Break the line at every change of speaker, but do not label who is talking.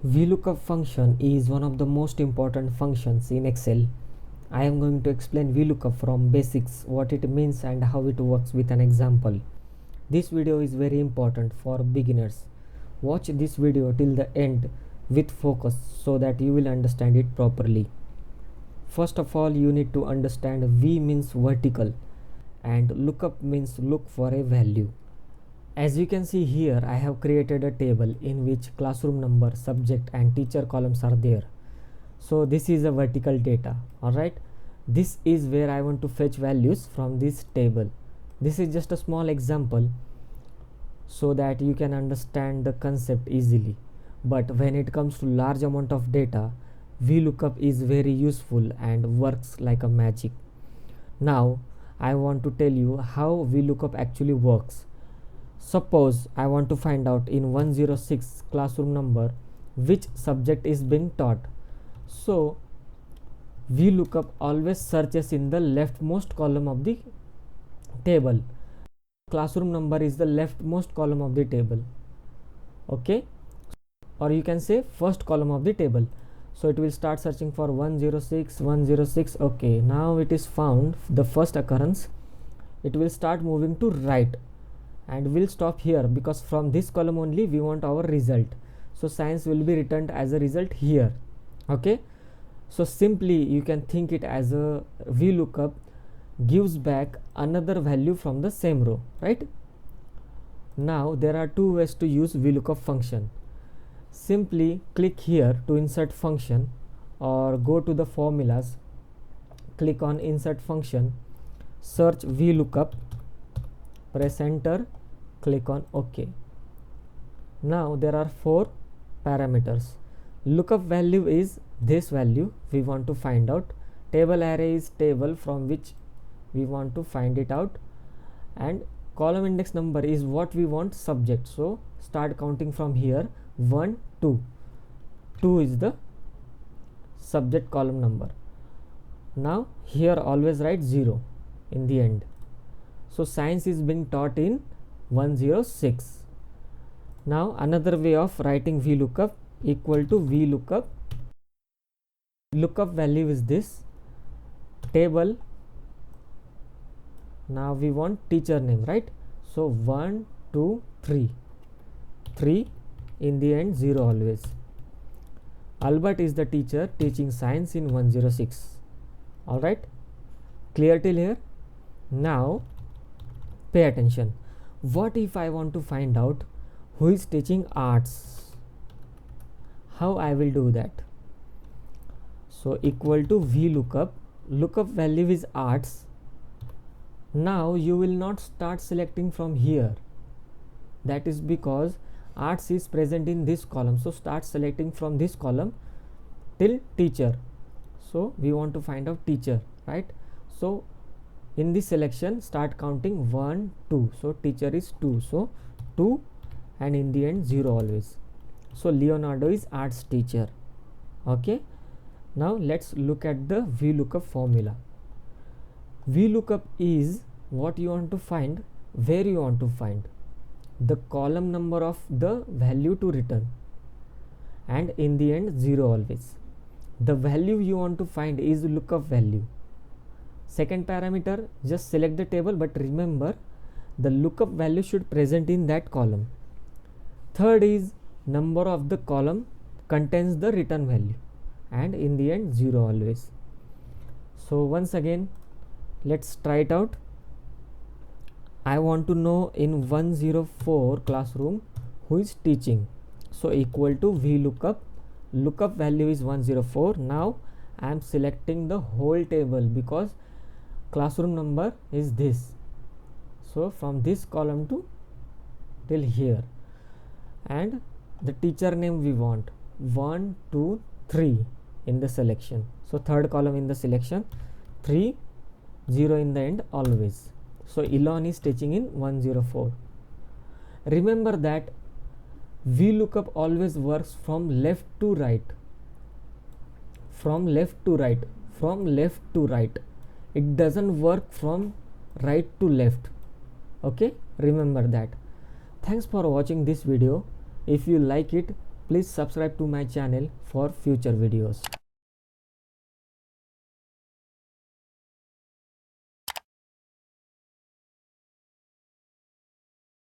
VLOOKUP function is one of the most important functions in Excel. I am going to explain VLOOKUP from basics, what it means and how it works with an example. This video is very important for beginners. Watch this video till the end with focus so that you will understand it properly. First of all, you need to understand V means vertical and lookup means look for a value. As you can see here, I have created a table in which classroom number, subject and teacher columns are there. So this is a vertical data. Alright, this is where I want to fetch values from this table. This is just a small example so that you can understand the concept easily. But when it comes to large amount of data, VLOOKUP is very useful and works like a magic. Now I want to tell you how VLOOKUP actually works. Suppose I want to find out in 106 classroom number which subject is being taught. So VLOOKUP always searches in the leftmost column of the table. Classroom number is the leftmost column of the table. Okay, or you can say first column of the table. So it will start searching for 106 106. Okay, now it is found the first occurrence. It will start moving to right and we'll stop here because from this column only we want our result. So science will be returned as a result here. Okay, so simply you can think it as a VLOOKUP gives back another value from the same row, right? Now there are two ways to use VLOOKUP function. Simply click here to insert function or go to the formulas, click on insert function, search VLOOKUP, press enter, click on OK. Now there are four parameters. Lookup value is this value we want to find out. Table array is table from which we want to find it out, and column index number is what we want subject. So start counting from here. 1 2 2 is the subject column number. Now here always write 0 in the end. So science is being taught in 106. Now another way of writing VLOOKUP equal to VLOOKUP. Lookup value is this table. Now we want teacher name, right? So 1 2 3 3 in the end 0 always. Albert is the teacher teaching science in 106. Alright, clear till here? Now pay attention. What if I want to find out who is teaching arts? How I will do that? So equal to VLOOKUP. Lookup value is arts. Now you will not start selecting from here. That is because arts is present in this column. So start selecting from this column till teacher. So we want to find out teacher, right? So in this selection start counting 1 2. So teacher is 2. So 2 and in the end 0 always. So Leonardo is arts teacher. Okay, now let's look at the VLOOKUP formula. VLOOKUP is what you want to find, where you want to find the column number of the value to return, and in the end 0 always. The value you want to find is lookup value. Second parameter, just select the table, but remember the lookup value should present in that column. Third is number of the column contains the return value, and in the end 0 always. So once again let's try it out. I want to know in 104 classroom who is teaching. So equal to VLOOKUP. Lookup value is 104. Now I am selecting the whole table because classroom number is this. So from this column to till here, and the teacher name we want 1 2 3 in the selection. So third column in the selection, 3 0 in the end always. So Elon is teaching in 104. Remember that VLOOKUP always works from left to right. From left to right. From left to right. It doesn't work from right to left. Okay, remember that. Thanks for watching this video. If you like it, Please subscribe to my channel for future videos.